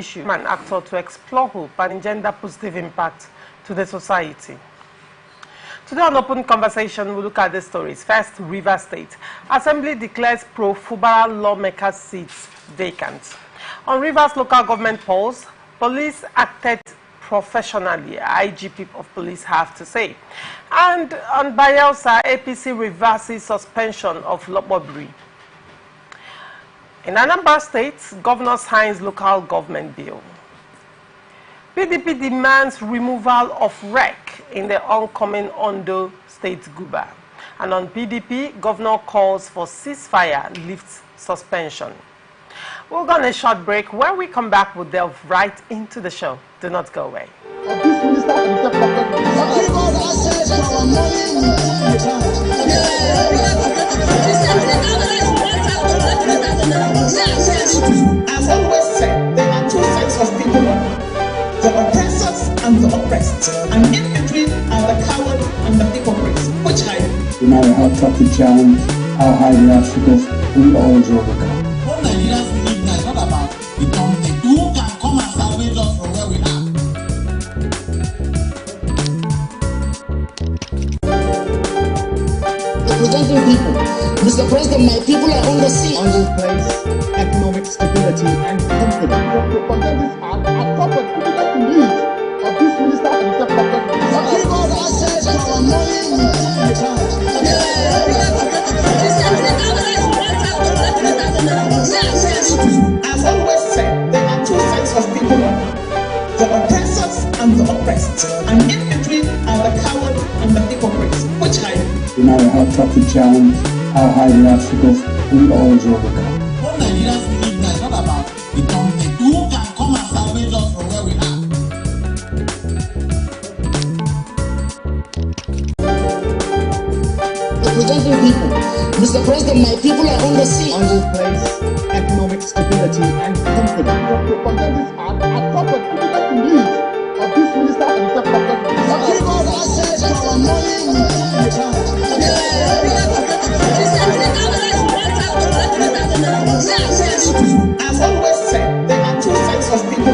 issue and actor to explore hope and gender positive impact to the society. Today on Open Conversation, we'll look at the stories. First, Rivers State. Assembly declares pro-Fubara lawmaker seats vacant. On Rivers local government polls, police acted professionally, IGP of police have to say. And on Bayelsa, APC reverses suspension of Lobobri. In Anambra State, Governor signs local government bill. PDP demands removal of REC in the oncoming Ondo State Guba. And on PDP, Governor calls for ceasefire, lifts suspension. We'll go on a short break. When we come back, we'll delve right into the show. Do not go away. As always said, there are two types of people, the oppressors and the oppressed, and in between are the coward and the hypocrites. Which are you? No matter how tough the challenge, how high the obstacles, we always overcome. What Nigerians believe that is not about the country. Who can come and salvage us from where we are? Representing people, Mr. President, my people are on the sea. On this place, economic stability and confidence. The propagandists are proper to the needs of this minister and the prophet. As always said, there are two types of people, the oppressors and the oppressed, and in between are the coward and the hypocrites. Which are you? No matter how tough the challenge, how high the obstacles, we always overcome. What Nigerians believe that is not about the country. Who can come and salvage us from where we are? Representing people, Mr. President, my people are on the sea. On this place, economic stability and confidence. The propagandists are proper to the needs of this minister and the prophet. As always said, there are two types of people,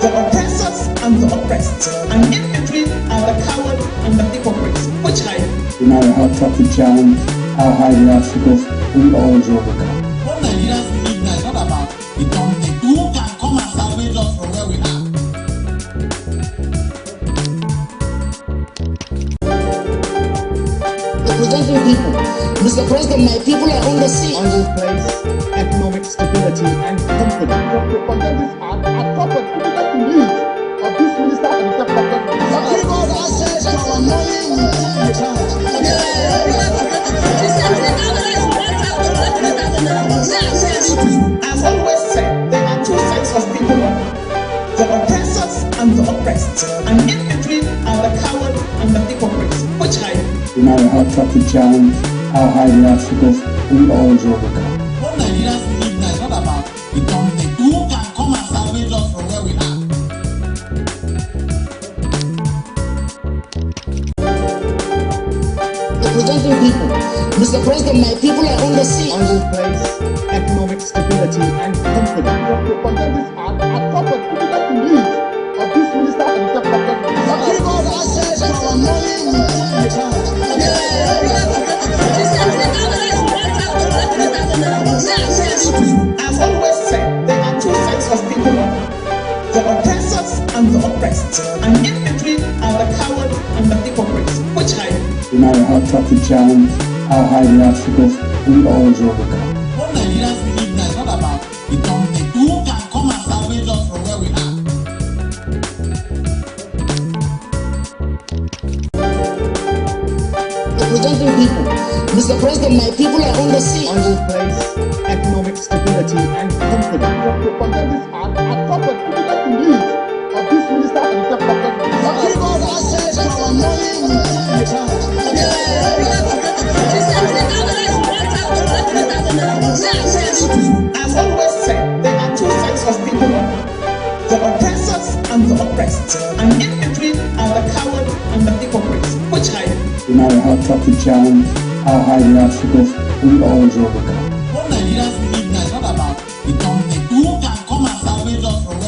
the oppressors and the oppressed, and in between are the coward and the hypocrites. Which are you? No matter how tough the challenge, how high the obstacles, we always overcome. What Nigerians believe that is not about the country. Who can come and salvage us from where we are? Representing people, Mr. President, my people are on the sea. On this place, economic stability and confidence. The propagandists are proper to the needs of this minister and the prophet. As always said, there are two types of people, the oppressors and the oppressed, and in between are the coward and the hypocrites. Which are you? No matter how tough the challenge, how high the obstacles, we always overcome. What Nigerians believe that is not about the country. Who can come and salvage us from where we are? Representing people, Mr. President, my people are on the sea. On this place, economic stability and confidence. The propagandists are proper to the needs of this minister and the prophet. As always said, there are two types of people, the oppressors and the oppressed, and in between are the coward and the hypocrites. Which are you? No matter how tough the challenge, how high the obstacles, we always overcome. What Nigerians believe that is not about the country. Who can come and salvage us from where we are? Representing people, Mr. President, my people are on the sea. On this place, economic stability and confidence. The propagandists are proper to the needs of this minister and the prophet. As always said, there are two types of people, the oppressors and the oppressed, and in between are the coward and the hypocrites. Which are you? No matter how tough the challenge, how high the obstacles, we always overcome. What Nigerians believe that is not about the country. Who can come and salvage us from where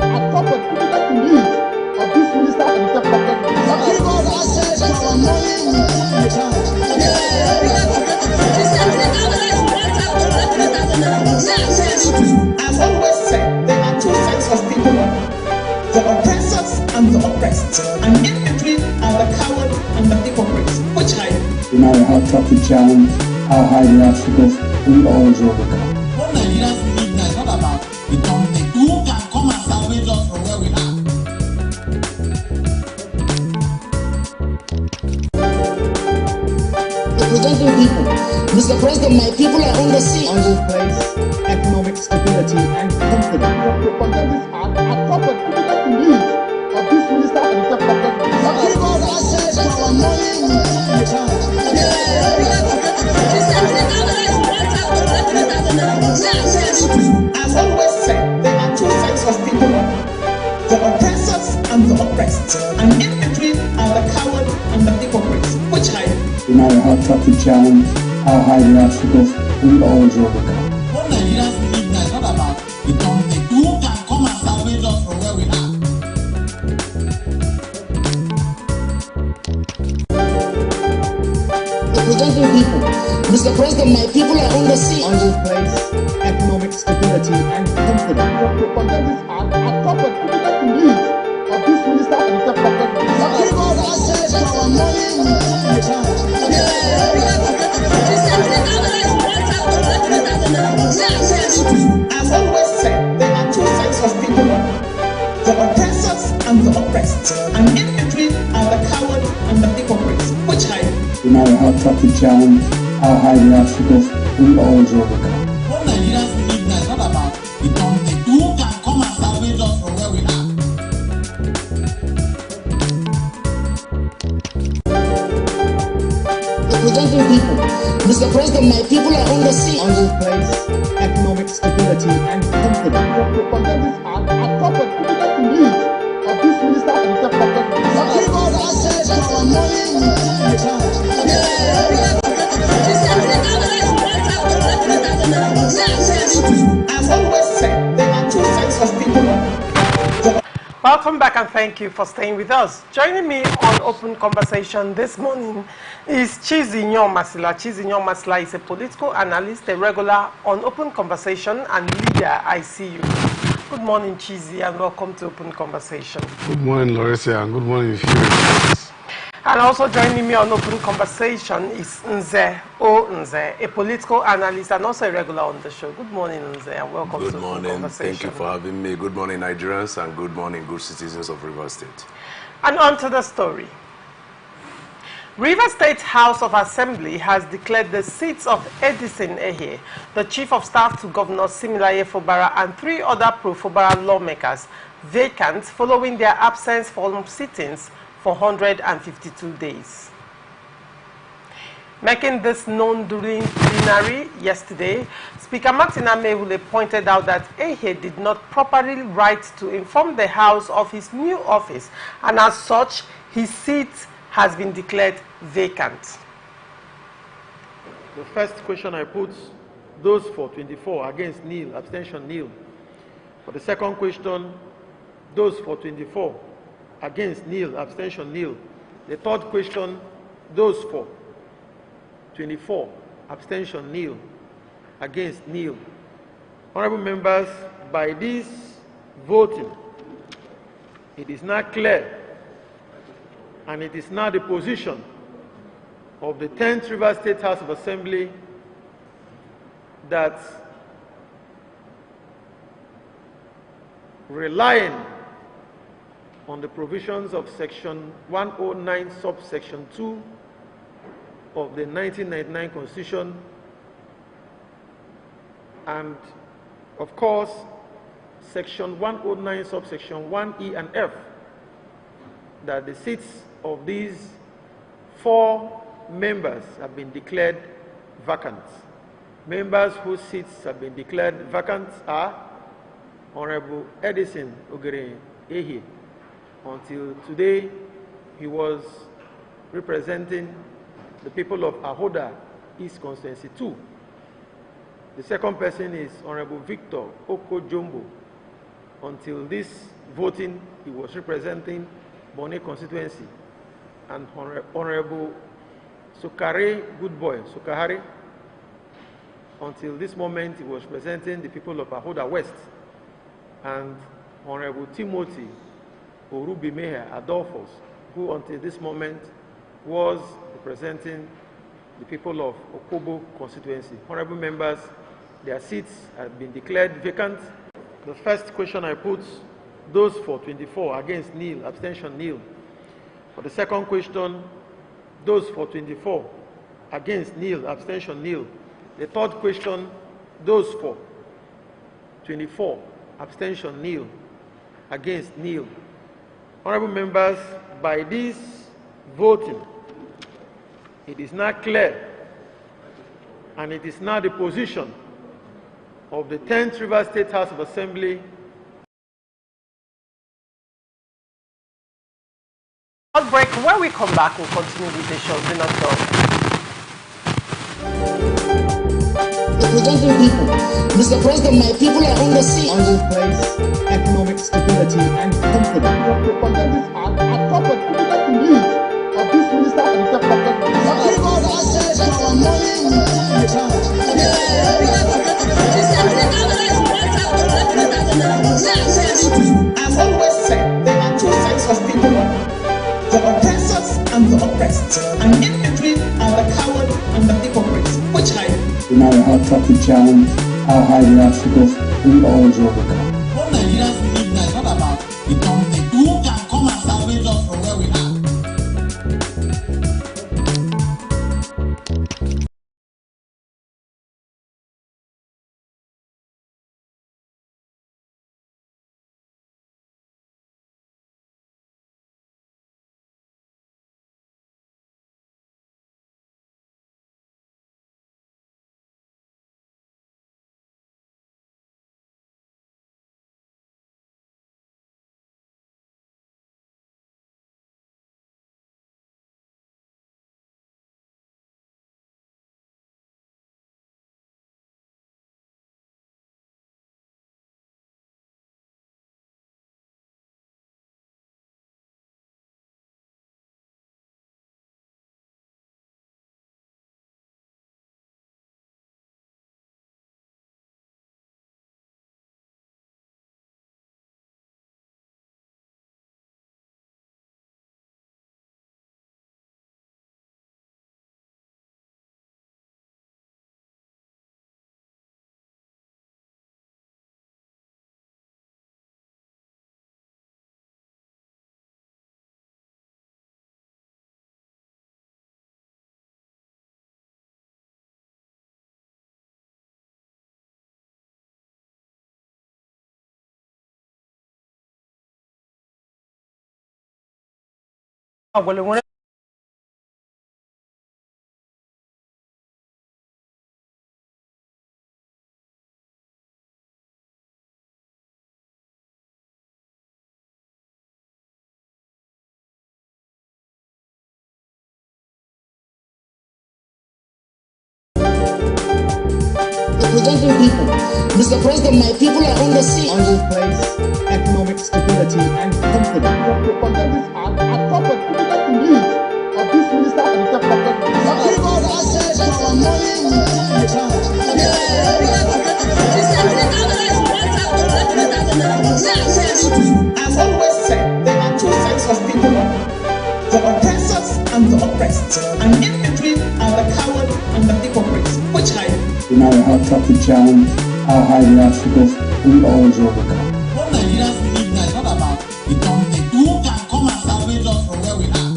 are covered to meet the needs of this minister and the prophet. Give us access to our money we I've always said there are two sets of people, the oppressors and the oppressed, and in between are the coward and the hypocrites. Which are you? No matter how tough the challenge, how high the obstacles, we always overcome. What Nigerians need now is not about the government. Who can come and salvage us from where we are? representing people. Mr. President, my people are on the sea. And will place economic stability and confidence. The propagandists are covered to meet the needs of this minister and the prophet. Give us access to our money I've always said there are two sets of people, the oppressors and the oppressed, and in between are the coward and the hypocrites. Which are you? No matter how tough the challenge, how high the obstacles, we always overcome. What Nigerians need now is not about the government. Who can come and salvage us from where we are? representing people. Mr. President, my people are on the sea. And will place economic stability and confidence. The propagandists are covered to meet the needs of this minister and the prophet. Give us access to our money I've always said there are two sets of people, the oppressors and the oppressed, and in between are the coward and the hypocrites. Which are you? No matter how tough the challenge, how high the obstacles, we always overcome. What Nigerians need now is not about the government. Who can come and salvage us from where we are? representing people. Mr. President, my people are on the sea. And will place economic stability and confidence. The propagandists are covered to meet the needs of this minister and the prophet. Give us access to our money I've always said there are two sets of people. Welcome back and thank you for staying with us. Joining me on Open Conversation this morning is Chizinyo Masila. Chizinyo Masila is a political analyst, a regular on Open Conversation and leader I see you. Good morning, Chizi, and welcome to Open Conversation. Good morning, Larissa, and good morning, viewers. And also joining me on Open Conversation is Nze Nze, a political analyst and also a regular on the show. Good morning, Nze, and welcome to Open Conversation. Thank you for having me. Good morning, Nigerians, and good morning, good citizens of Rivers State. And on to the story. Rivers State House of Assembly has declared the seats of Edison Ehe, the Chief of Staff to Governor Similaye Fubara, and 3 other pro-Fubara lawmakers vacant following their absence from sittings for 152 days. Making this known during plenary yesterday, Speaker Martin Amewule pointed out that Ehe did not properly write to inform the House of his new office, and as such, his seat has been declared vacant. The first question I put, those for 24, against nil, abstention nil. For the second question, those for 24, against nil, abstention nil. The third question, those for 24, abstention nil, against nil. Honorable members, by this voting, it is now clear, and it is now the position of the 10th Rivers State House of Assembly that relying on the provisions of Section 109, subsection 2 of the 1999 Constitution, and of course, Section 109, subsection 1E and F, that the seats of these 4 members have been declared vacant. Members whose seats have been declared vacant are Honorable Edison Ogere Ehe. Until today, he was representing the people of Ahoda East Constituency 2. The second person is Honorable Victor Oko Jumbo, Until this voting, he was representing Bonny constituency. And Honorable Sukari Goodboy Sukahari, until this moment, he was representing the people of Ahoda West. And Honorable Timothy Orubi Meher Adolphus, who until this moment was representing the people of Okobo constituency. Honorable members, their seats have been declared vacant. The first question I put, those for 24, against nil, abstention nil. For the second question, those for 24, against nil, abstention nil. The third question, those for 24, abstention nil, against nil. Honorable members, by this voting, it is now clear, and it is now the position of the 10th Rivers State House of Assembly. Break. When we come back, we'll continue with the show. Do not go. Representing people, Mr. President, my people are on the sea. I will place economic stability and confidence. To conduct this act, I thought that we get the needs of this minister and the government. Give us access to our money in the church. I've always said there are two sets of people, the oppressors and the oppressed, and in between are the coward and the hypocrites. Which I am. No matter how tough the challenge, how high the obstacles, we always overcome. What Nigerians believe now is not about the government. Who can come and salvage us from where we are? Well, Representing people, Mr. President, my people are on the sea. I will place economic stability and confidence. To conduct this act, I thought that we get the needs of this minister and the government. Give us access to our money in the church. I've always said there are two sets of people, the oppressors and the oppressed, and in between are the coward and the hypocrites. Which I am. No matter how tough the challenge, how high the obstacles, we always overcome. What Nigerians believe now is not about the government. Who can come and salvage us from where we are?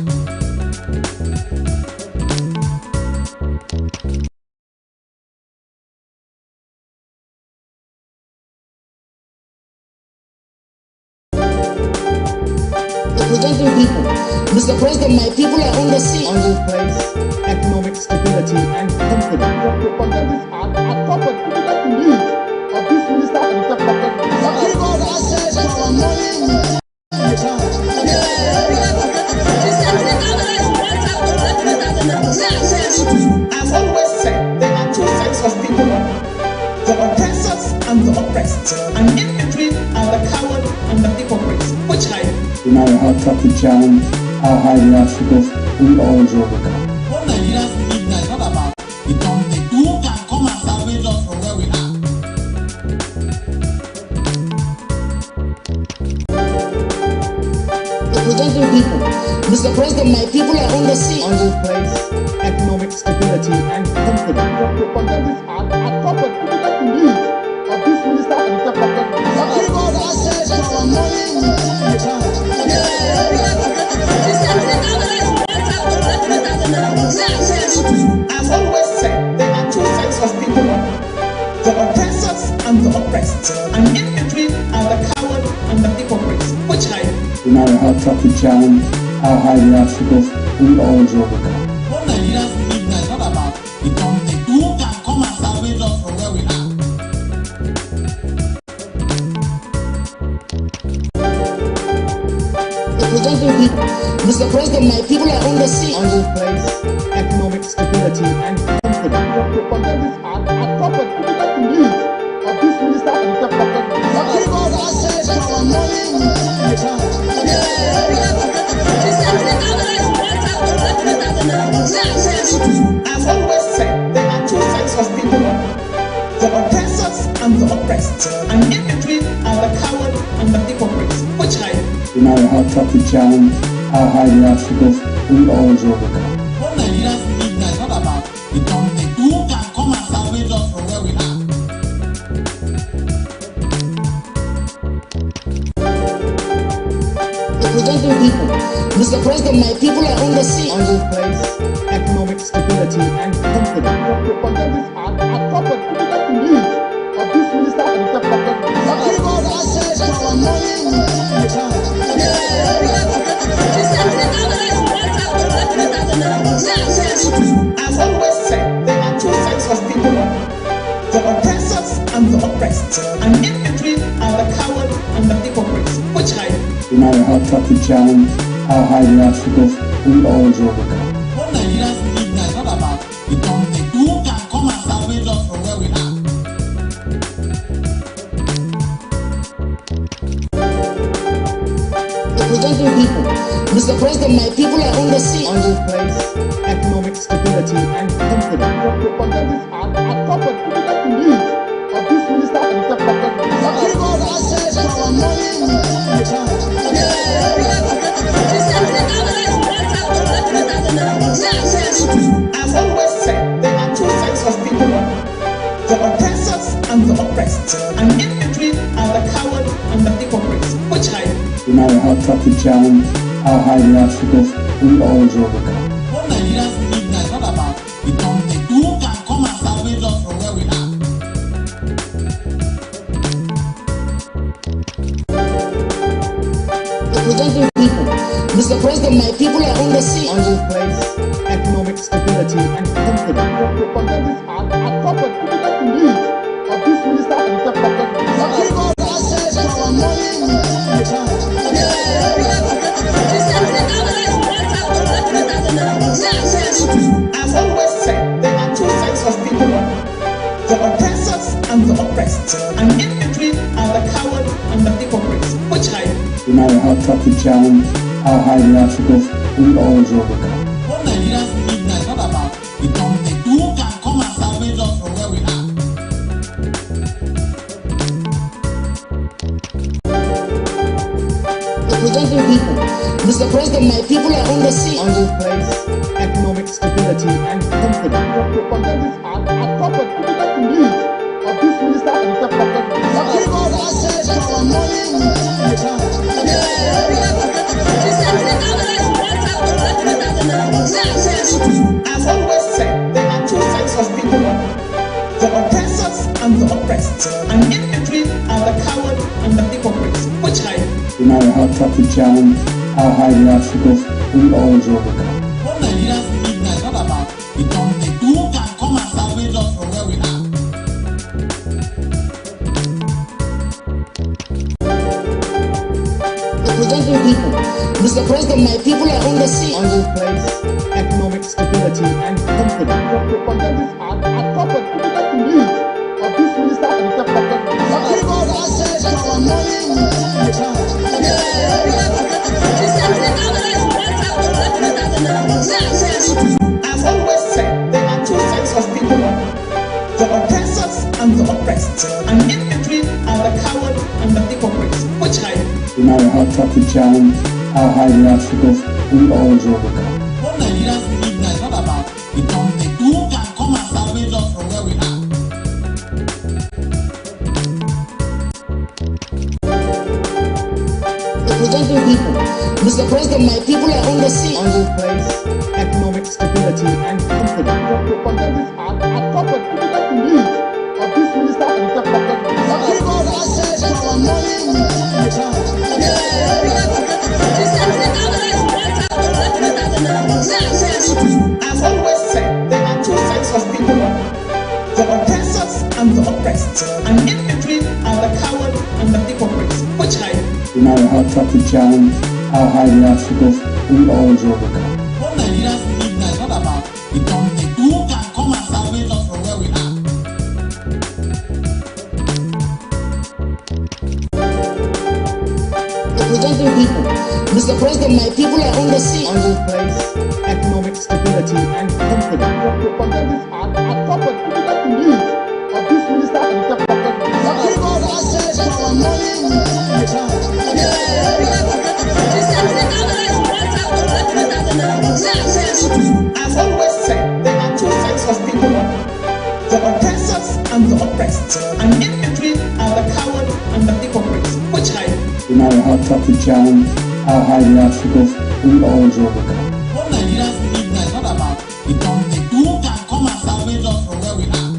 Representing people, Mr. President, my people are on the sea. I will place economic stability and confidence. To conduct this act, I thought that we get the needs of this minister and the government. Give us access to our money in the church. I've always said there are two sets of people, the oppressors and the oppressed, and in between are the coward progress, which I no matter how tough the challenge, how high the obstacles, we always overcome. What Nigerians believe now is not about the company. Who can come and salvage us from where we are? Representing people. Mr. President, my people are on the sea. I will place economic stability and confidence. To conduct this act, I thought that the needs of this minister and the protect. Give us access to our money. I've always said there are two sets of people, the oppressors and the oppressed, and in between are the coward and the hypocrites, which I No matter how tough the challenge, how high the obstacles, we always overcome. What Nigerians believe now is not about the company. Who can come and salvage us from where we are? Representing people. Mr. President, my people are on the sea. I will place economic stability and confidence. To conduct this act, I thought that the needs of this minister and the protect. Give us access to our money. I've always said there are two sets of people, the oppressors and the oppressed, and in between are the coward and the hypocrites, which I No matter how tough the challenge, how high the obstacles, we always overcome. What Nigerians believe now is not about the company. Who can come and salvage us from where we are? Representing people. Mr. President, my people are on the sea. I will place economic stability and confidence. To conduct this act, I thought that the needs of this minister and the protect. Give us access to our money. I've always said there are two sets of people, the oppressors and the oppressed, and in between are the coward and the hypocrites, which I No matter how tough the challenge, how high the obstacles, we always overcome. What Nigerians believe now is not about the company. Who can come and salvage us from where we are? Representing people. Mr. President, my people are on the sea. I will place economic stability and confidence. To conduct this act, I thought that the needs of this minister and the protect. Give us access to our money. I've always said there are two sets of people, the oppressors and the oppressed, and in between are the coward and the hypocrites, which I No matter how tough the challenge, how high the obstacles, we always overcome. What Nigerians believe now is not about the company. Who can come and salvage us from where we are? Representing people. Mr. President, my people are on the sea. I will place economic stability and confidence. To conduct this act, I thought that the needs of this minister and the protect. Give us access to our money. I've always said there are two sets of people, the oppressors and the oppressed, and in between are the coward and the hypocrites, which I No matter how tough the challenge, how high the obstacles, we always overcome. What Nigerians believe now is not about the company. Who can come and salvage us from where we are? Representing people. Mr. President, my people are on the sea. I will place economic stability and confidence. To conduct this act, I thought that the needs of this minister and the protect. Give us access to our money. I've always said there are two sets of people, the oppressors and the oppressed, and in between are the coward and the hypocrites, which I No matter how tough the challenge, how high the obstacles, we always overcome. What Nigerians believe now is not about the company. Who can come and salvage us from where we are? Representing people. Mr. President, my people are on the sea. I will place economic stability and confidence. To conduct this act, I thought that the needs of this minister and the protect. Give us access to our money. hard topic challenge, how high the obstacles, we always overcome. What Nigerians believe now is not about the government. Who can come and salvage us from where we are? Representing people. Mr. President, my people are on the sea. I will place economic stability and confidence. To conduct this act, I thought that the need of this minister and the government. Give us access to our money in time. I've always said there are two sets of people, the oppressors and the oppressed, and in between are the coward and the hypocrites. Which are you? No matter how tough the challenge, how high the obstacles, we always overcome. What Nigerians believe now is not about the government. Who can come and salvage us from where we are? Representing people. Mr. President, my people are on the sea. I will place economic stability and confidence. To conduct this act, I thought that the need of this minister and the government. Give us access to our money in time. I've always said there are two sets of people, the oppressors and the oppressed, and in between are the coward and the hypocrites. Which are you? No matter how tough the challenge, how high the obstacles, we always overcome. What Nigerians believe now is not about the government. Who can come and salvage us from where we are?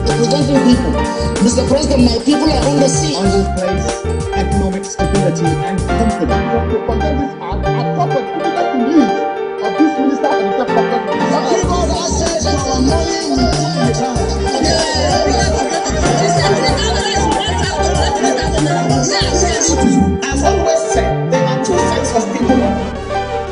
Representing people. Mr. President, my people are on the sea. I will place economic stability and confidence. To conduct this act, I thought that the need of this minister and the government. Give us access to our money in time. I've always said there are two sets of people,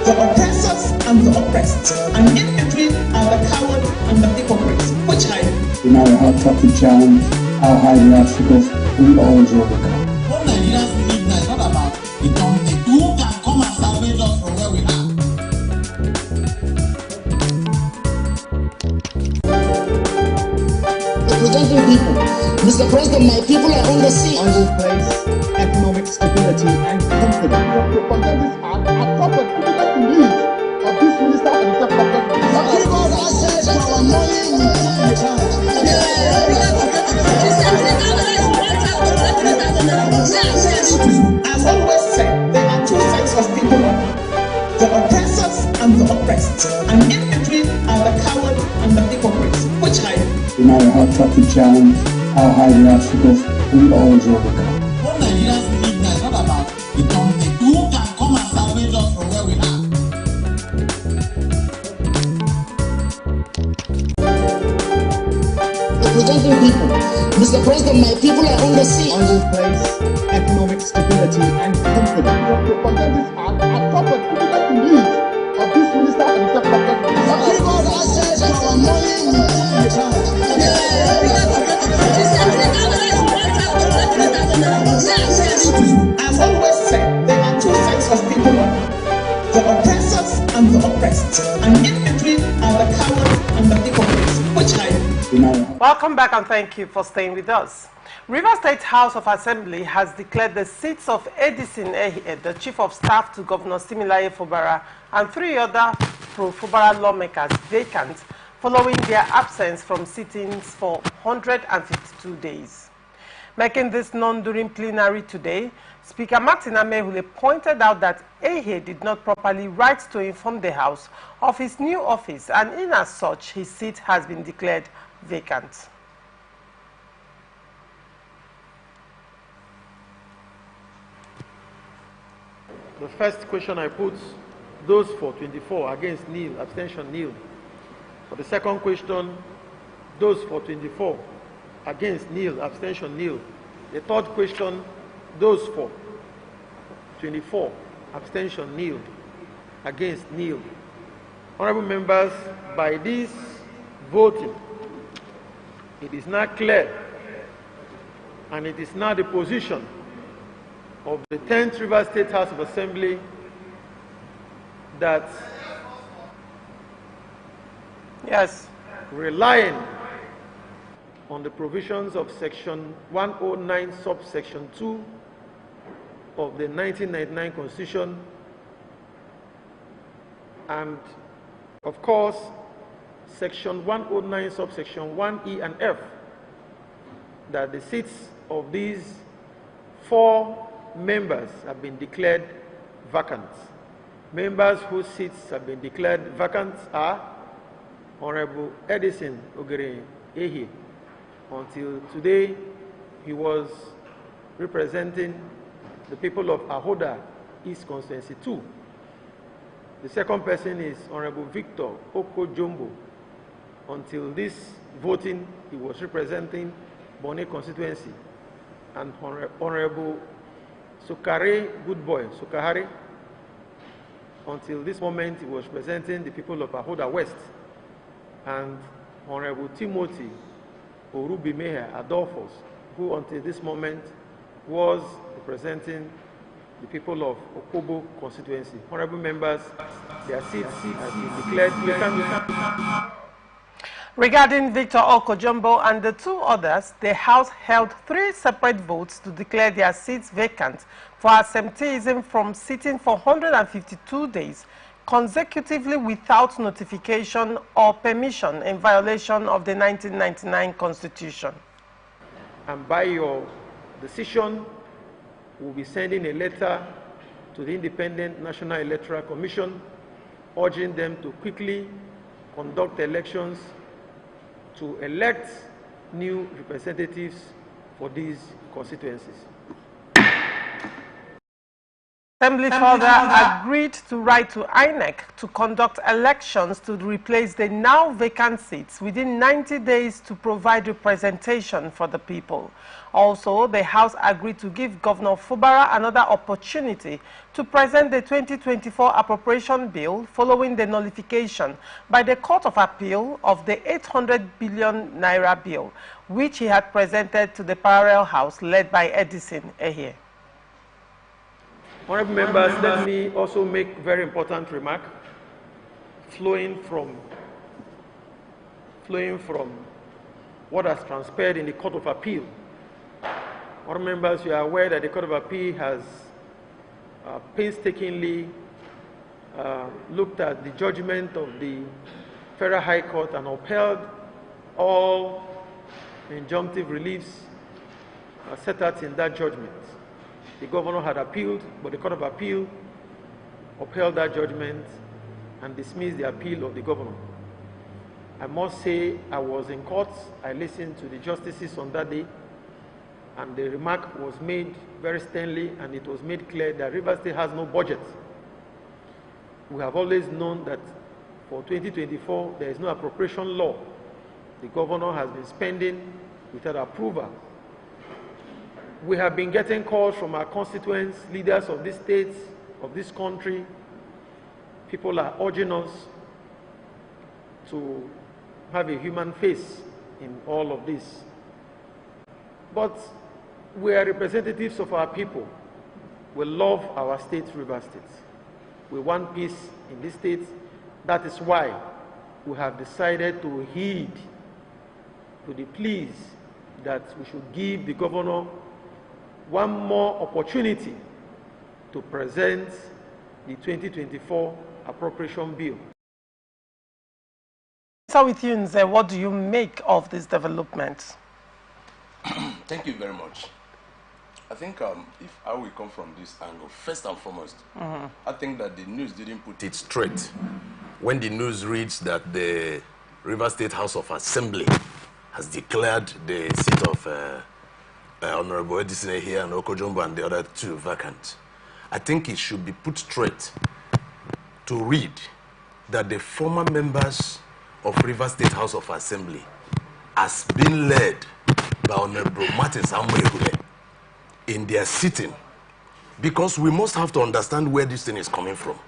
the oppressors and the oppressed, and in between are the coward and the hypocrites. Which are you? No matter how tough the challenge, how high the obstacles, we always overcome. What Nigerians believe now is not about the government. Who can come and salvage us from where we are? Representing people. Mr. President, my people are on the sea. I will place economic stability and confidence. To conduct this act, I thought that the need of this minister and the government. Give us access to our money in time. I've always said there are two sets of people, the oppressors and the oppressed, and in between are the coward and the hypocrites. Which are you? No matter how tough the challenge, how high the obstacles, we always overcome. What Nigerians believe now is not about the government. Who can come and salvage us from where we are? Representing people. Mr. President, my people are on the sea. I will place economic stability and confidence. To conduct this act, I thought that the need of this minister and the government. Give us access to our money in time. I've always said there are two sets of people, the oppressors and the oppressed, and in between are the coward and the hypocrites. Which are you? Welcome back and thank you for staying with us. River State House of Assembly has declared the seats of Edison Ehe, the Chief of Staff to Governor Similaye Fubara, and 3 other pro-Fubara lawmakers vacant following their absence from sittings for 152 days. Making this known during plenary today, Speaker Martin Amehule pointed out that Ehe did not properly write to inform the House of his new office, and in as such, his seat has been declared vacant. The first question I put, those for 24, against nil, abstention nil. For the second question, those for 24, against nil, abstention nil. The third question, those for 24, abstention nil, against nil. Honorable members, by this voting, it is now clear, and it is now the position of the 10th River State House of Assembly that Yes. relying on the provisions of Section 109, subsection 2 of the 1999 Constitution, and of course, Section 109, subsection 1E and F, that the seats of these 4 members have been declared vacant. Members whose seats have been declared vacant are Honorable Edison Ogere Ehi. Until today, he was representing the people of Ahoda East Constituency 2. The second person is Honorable Victor Oko Jumbo. Until this voting, he was representing Bonny Constituency. And Honorable Sukare Goodboy Sukahari. Until this moment, he was representing the people of Ahoda West. And Honorable Timothy Orubi Meher Adolphus, who until this moment was representing the people of Okobo constituency. Honorable members, their seats have been declared vacant. Regarding Victor Okojumbo and the 2 others, the House held 3 separate votes to declare their seats vacant for absenteeism from sitting for 152 days consecutively without notification or permission in violation of the 1999 Constitution. And by your decision, we'll be sending a letter to the Independent National Electoral Commission urging them to quickly conduct elections to elect new representatives for these constituencies. Assembly further agreed to write to INEC to conduct elections to replace the now vacant seats within 90 days to provide representation for the people. Also, the House agreed to give Governor Fubara another opportunity to present the 2024 appropriation bill following the nullification by the Court of Appeal of the 800 billion naira bill, which he had presented to the parallel House led by Edison Ehie. Honorable members, let me also make very important remark flowing from what has transpired in the Court of Appeal. Honorable members, you are aware that the Court of Appeal has painstakingly looked at the judgment of the Federal High Court and upheld all injunctive reliefs set out in that judgment. The governor had appealed, but the Court of Appeal upheld that judgment and dismissed the appeal of the governor. I must say I was in court, I listened to the justices on that day, and the remark was made very sternly, and it was made clear that Rivers State has no budget. We have always known that for 2024, there is no appropriation law. The governor has been spending without approval. We have been getting calls from our constituents, leaders of this state, of this country. People are urging us to have a human face in all of this. But we are representatives of our people. We love our state, Rivers State. We want peace in this state. That is why we have decided to heed to the pleas that we should give the governor one more opportunity to present the 2024 appropriation bill. So with you, Nze, what do you make of this development? Thank you very much. I think if I will come from this angle, first and foremost, I think that the news didn't put it straight. When the news reads that the Rivers State House of Assembly has declared the seat of Honorable Edison here and Okojumbo and the other 2 vacant, I think it should be put straight to read that the former members of Rivers State House of Assembly has been led by Honorable Martin Samuel in their sitting, because we must have to understand where this thing is coming from.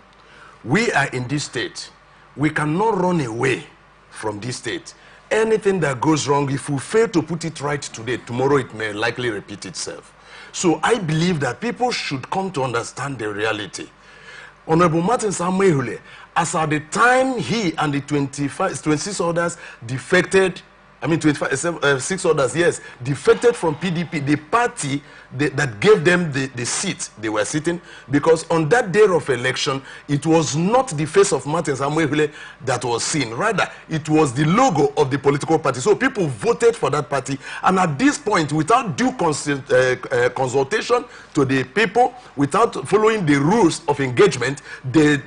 We are in this state. We cannot run away from this state. Anything that goes wrong, if we fail to put it right today, tomorrow it may likely repeat itself. So I believe that people should come to understand the reality. Honorable Martin Samuel, as at the time he and the 26 others defected I mean 6 others, yes, defected from PDP, the party that gave them the seat they were sitting, because on that day of election, it was not the face of Martin Samuel that was seen. Rather, it was the logo of the political party. So people voted for that party. And at this point, without due consultation to the people, without following the rules of engagement, they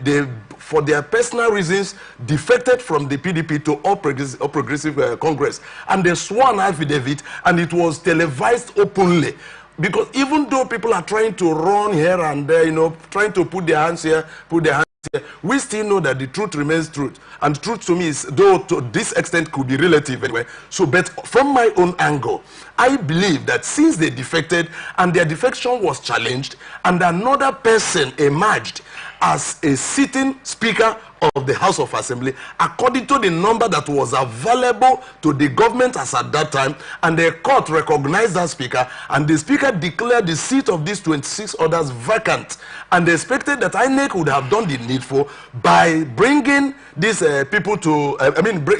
for their personal reasons, defected from the PDP to All Progressive Congress. And they swore an affidavit, and it was televised openly. Because even though people are trying to run here and there, trying to put their hands here, we still know that the truth remains truth. And truth to me is, though to this extent could be relative anyway. So, but from my own angle, I believe that since they defected and their defection was challenged, and another person emerged as a sitting speaker of the House of Assembly, according to the number that was available to the government as at that time, and the court recognized that speaker, and the speaker declared the seat of these 26 others vacant, and they expected that INEC would have done the needful by bringing these people to,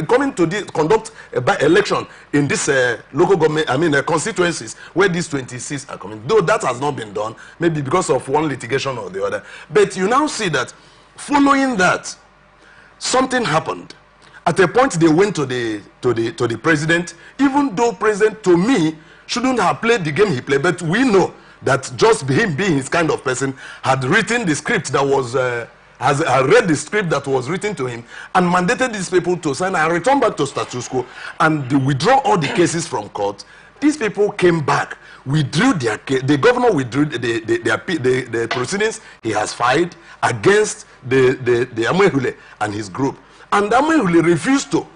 coming to conduct a election in this local government, constituencies where these 26 are coming. Though that has not been done, maybe because of one litigation or the other. But you now see that following that, something happened. At a point, they went to the president, even though president, to me, shouldn't have played the game he played. But we know that just him being his kind of person had written the script that was, has read the script that was written to him and mandated these people to sign and return back to status quo and withdraw all the cases from court. These people came back, withdrew their case. The governor withdrew the proceedings he has filed against the Amwehule and his group. And Amwehule refused to.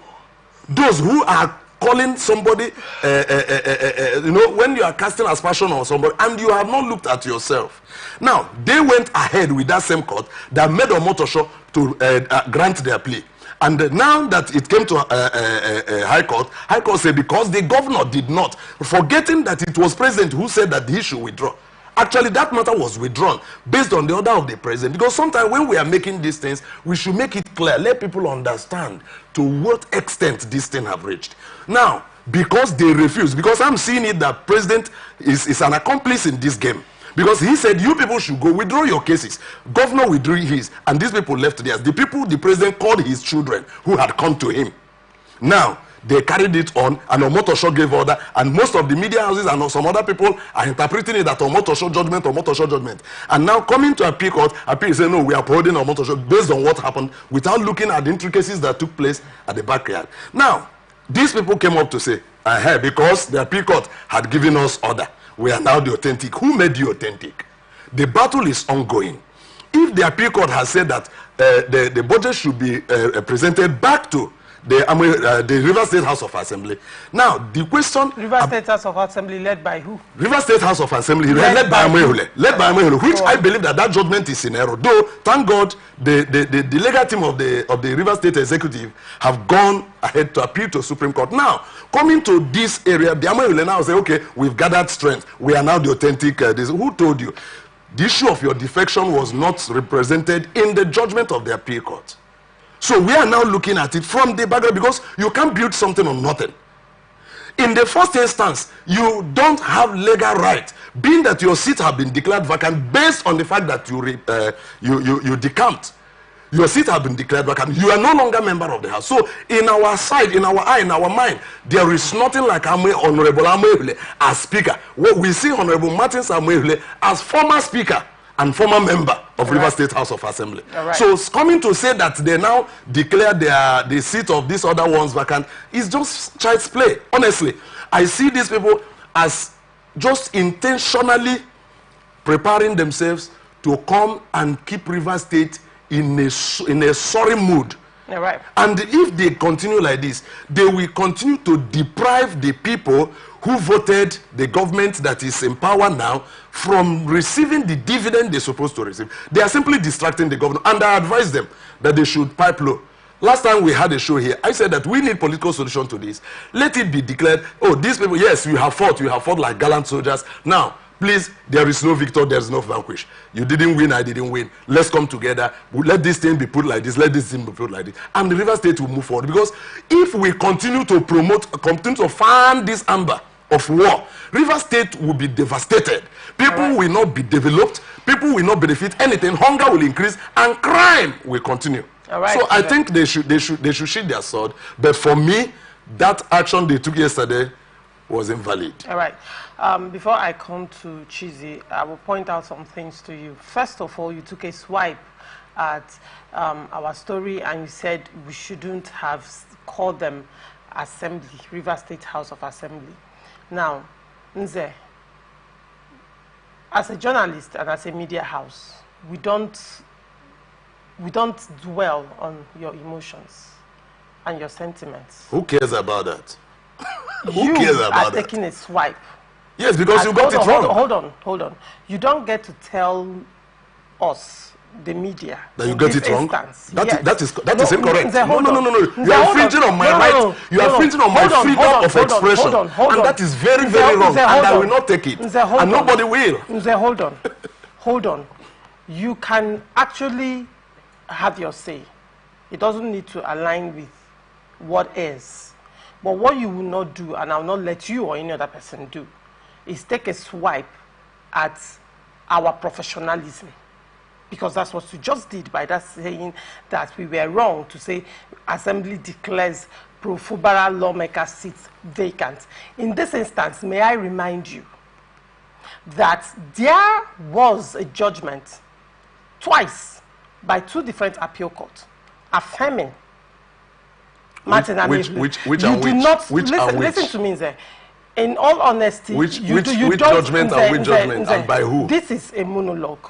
Those who are calling somebody, when you are casting aspersion on somebody and you have not looked at yourself. Now, they went ahead with that same court that made Omotosho to grant their plea. And now that it came to High Court said because the governor did not, forgetting that it was president who said that he should withdraw. Actually, that matter was withdrawn based on the order of the president. Because sometimes when we are making these things, we should make it clear, let people understand to what extent these things have reached. Now, because they refuse, because I'm seeing it that president is an accomplice in this game. Because he said, you people should go withdraw your cases. Governor withdrew his, and these people left theirs. The people the president called his children who had come to him. Now, they carried it on, and Omotosho gave order, and most of the media houses and some other people are interpreting it that Omotosho judgment. And now coming to appeal court, appeal say, no, we are upholding Omotosho based on what happened without looking at the intricacies that took place at the backyard. Now, these people came up to say, because the appeal court had given us order, we are now the authentic. Who made you authentic? The battle is ongoing. If the appeal court has said that the budget should be presented back to the River State House of Assembly. Now, the question... River State House of Assembly led by who? River State House of Assembly led by Amwehule. Led by Amwehule, which I believe that judgment is in error. Though, thank God, the legal team of the River State Executive have gone ahead to appeal to Supreme Court. Now, coming to this area, the Amwehule now say, okay, we've gathered strength. We are now the authentic... who told you? The issue of your defection was not represented in the judgment of the appeal court. So we are now looking at it from the background because you can't build something on nothing. In the first instance, you don't have legal right, being that your seat have been declared vacant based on the fact that you decamped. Your seat have been declared vacant. You are no longer a member of the House. So in our side, in our eye, in our mind, there is nothing like Honorable Amwehule as Speaker. We see Honorable Martin Amwehule as former Speaker and former member of River State House of Assembly. So it's coming to say that they now declare the seat of these other ones vacant is just child's play. Honestly, I see these people as just intentionally preparing themselves to come and keep River State in a sorry mood. And if they continue like this, they will continue to deprive the people who voted the government that is in power now from receiving the dividend they're supposed to receive. They are simply distracting the government, and I advise them that they should pipe low. Last time we had a show here, I said that we need political solution to this. Let it be declared, oh, these people, yes, you have fought like gallant soldiers. Now, Please, there is no victor, there is no vanquish. You didn't win, I didn't win. Let's come together. Let this thing be put like this. Let this thing be put like this. And the River State will move forward. Because if we continue to continue to fan this amber of war, River State will be devastated. People will not be developed. People will not benefit anything. Hunger will increase, and crime will continue. So I think they should sheath their sword. But for me, that action they took yesterday was invalid. All right. Before I come to Chizzy, I will point out some things to you. First of all, you took a swipe at our story and you said we shouldn't have called them Assembly, River State House of Assembly. Now, Nze, as a journalist and as a media house, we don't dwell on your emotions and your sentiments. Who cares about that? Who cares about that? You are taking a swipe. Yes, because you got it wrong. Hold on. You don't get to tell us, the media, that you get it wrong. Yes. That is incorrect. No. You are infringing on my right. You are infringing on my freedom of expression, and that is very, very wrong. And I will not take it, and nobody will. Hold on. You can actually have your say. It doesn't need to align with what is. But what you will not do, and I will not let you or any other person do, is take a swipe at our professionalism. Because that's what you just did by that saying that we were wrong to say Assembly declares pro-Fubara lawmaker seats vacant. In this instance, may I remind you that there was a judgment twice by two different appeal courts affirming Martin and which listen to me, Nze. In all honesty, which judgment and by who? This is a monologue.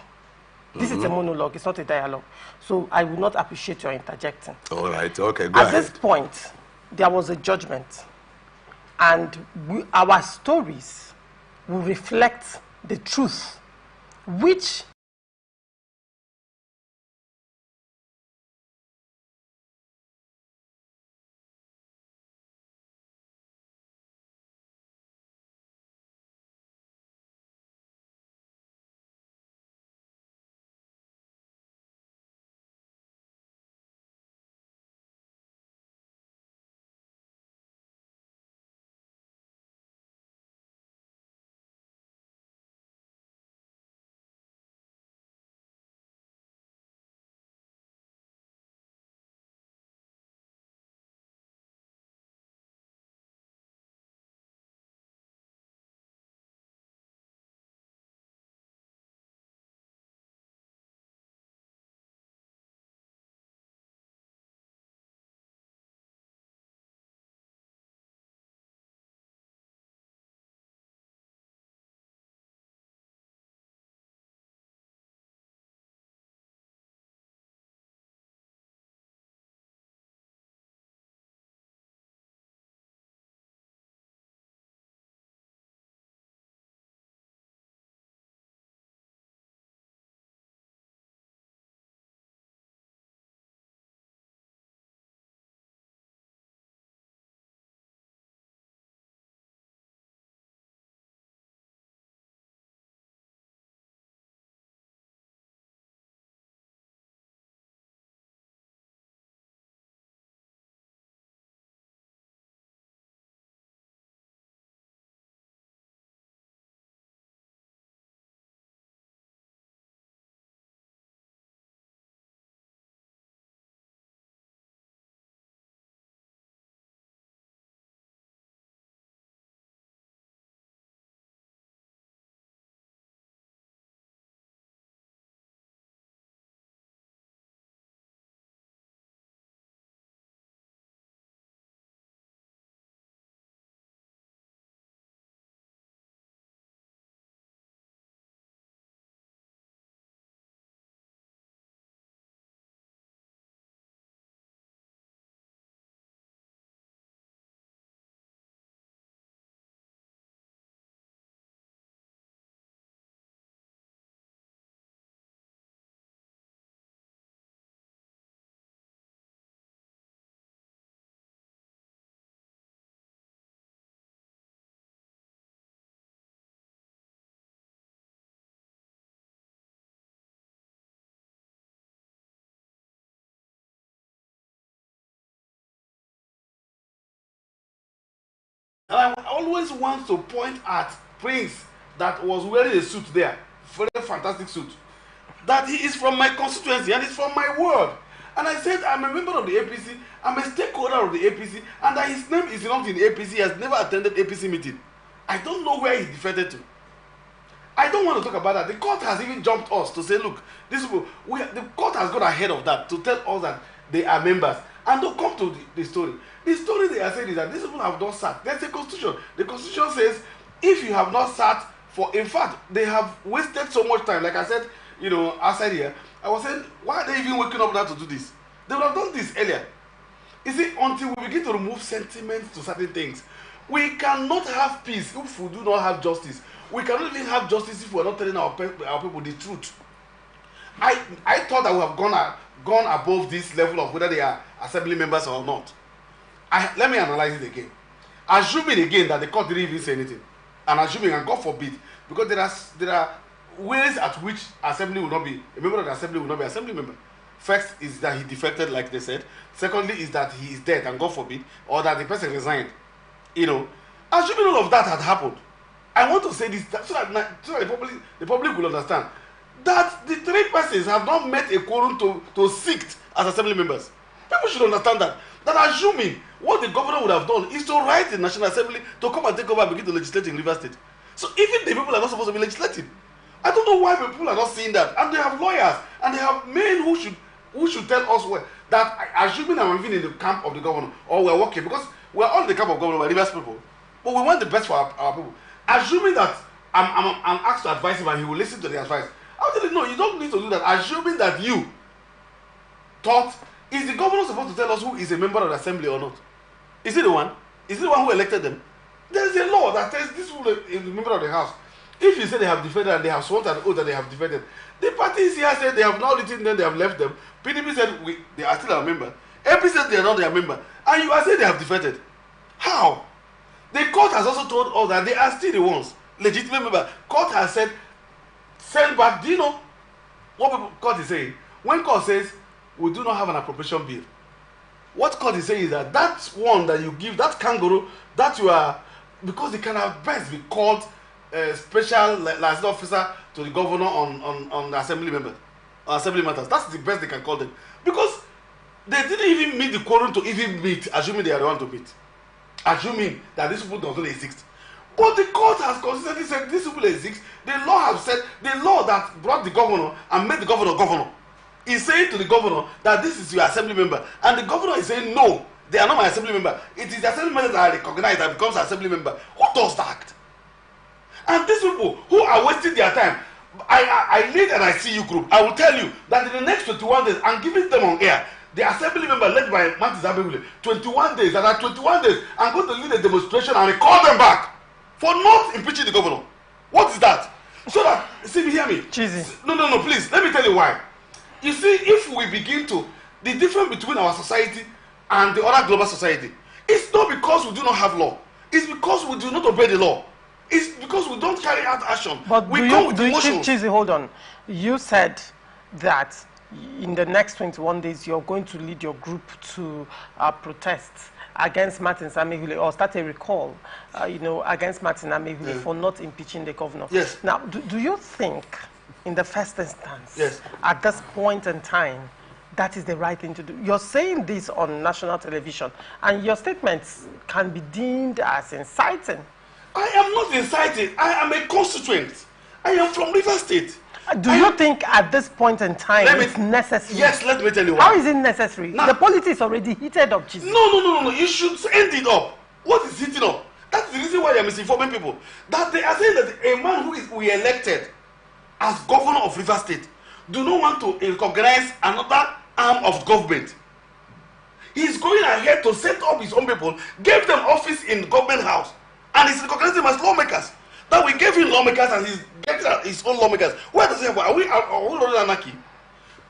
This is a monologue. It's not a dialogue. So I will not appreciate your interjecting. All right. Okay. Go At ahead. this point, there was a judgment, and our stories will reflect the truth, which And I always want to point at Prince that was wearing a suit there, very fantastic suit, that he is from my constituency and he's from my ward. And I said, I'm a member of the APC, I'm a stakeholder of the APC, and that his name is not in the APC, he has never attended APC meeting. I don't know where he defected to. I don't want to talk about that. The court has even jumped us to say, look, these people, the court has gone ahead of that to tell us that they are members. And to come to the story. The story they are saying is that these people have not sat. There's a constitution. The constitution says if you have not sat for, in fact, they have wasted so much time. Like I said, you know, outside here, I was saying, why are they even waking up now to do this? They would have done this earlier. You see, until we begin to remove sentiments to certain things, we cannot have peace if we do not have justice. We cannot even have justice if we are not telling our people the truth. I thought I would have gone above this level of whether they are assembly members or not. Let me analyze it again. Assuming again that the court didn't even say anything, and assuming, and God forbid, because there are ways at which assembly will not be, a member of the assembly will not be assembly member. First is that he defected, like they said. Secondly is that he is dead, and God forbid, or that the person resigned. You know, assuming all of that had happened, I want to say this so that the public will understand that the three persons have not met a quorum to sit as assembly members. People should understand that. That assuming what the governor would have done is to write the National Assembly to come and take over and begin to legislate in River State. So even the people are not supposed to be legislating. I don't know why people are not seeing that. And they have lawyers and they have men who should tell us where, that assuming I'm even in the camp of the governor or we're working, because we're all in the camp of governor, we're Rivers people, but we want the best for our people. Assuming that I'm asked to advise him and he will listen to the advice. I'll tell you, no, you don't need to do that. Assuming that you thought, is the governor supposed to tell us who is a member of the assembly or not? Is he the one? Is he the one who elected them? There is a law that says this will is a member of the house. If you say they have defended and they have sworn an oath that they have defended, the parties here said they have now written them, they have left them. PDP said they are still a member. AP said they are not their member. And you are saying they have defended. How? The court has also told us that they are still the ones, legitimate member. Court has said, send back. Do you know what court is saying? When court says, we do not have an appropriation bill, what court is saying is that that one that you give, that kangaroo, that you are, because they can have best be called a special liaison officer to the governor on the assembly member, assembly matters. That's the best they can call them. Because they didn't even meet the quorum to even meet, assuming they are the one to meet. Assuming that these people don't exist. But the court has consistently said these people exist. The law has said, the law that brought the governor and made the governor governor is saying to the governor that this is your assembly member. And the governor is saying, no, they are not my assembly member. It is the assembly member that I recognize that becomes assembly member. Who does that? And these people who are wasting their time, I lead and I see you group. I will tell you that in the next 21 days, I'm giving them on air. The assembly member led by Martin Zabewule, 21 days, and at 21 days, I'm going to lead a demonstration and recall them back for not impeaching the governor. What is that? So that, see me, hear me. Cheesy. No, please, let me tell you why. You see, if we begin to, the difference between our society and the other global society, it's not because we do not have law. It's because we do not obey the law. It's because we don't carry out action. But we come with emotions. Cheesy, hold on. You said that in the next 21 days, you're going to lead your group to protest against Martin Samehule, or start a recall, against Martin Samehule for not impeaching the governor. Yes. Now, do you think, in the first instance, yes, at this point in time, that is the right thing to do? You're saying this on national television, and your statements can be deemed as inciting. I am not inciting. I am a constituent. I am from River State. Do you think at this point in time it's necessary? Yes, let me tell you why. How is it necessary? Now, the politics already heated up, Jesus. No. You should end it up. What is heating up? That's the reason why they are misinforming people. That they are saying that a man who we elected as governor of River State do not want to recognize another arm of government. He is going ahead to set up his own people, gave them office in government house, and he's recognizing them as lawmakers. That we gave him lawmakers and he's getting his own lawmakers. Where does he have? Are we running anarchy?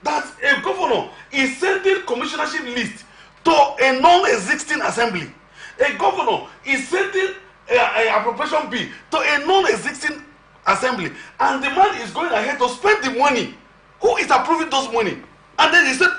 That a governor is sending commissionership list to a non-existing assembly. A governor is sending an appropriation bill to a non-existing assembly, and the man is going ahead to spend the money. Who is approving those money? And then he said,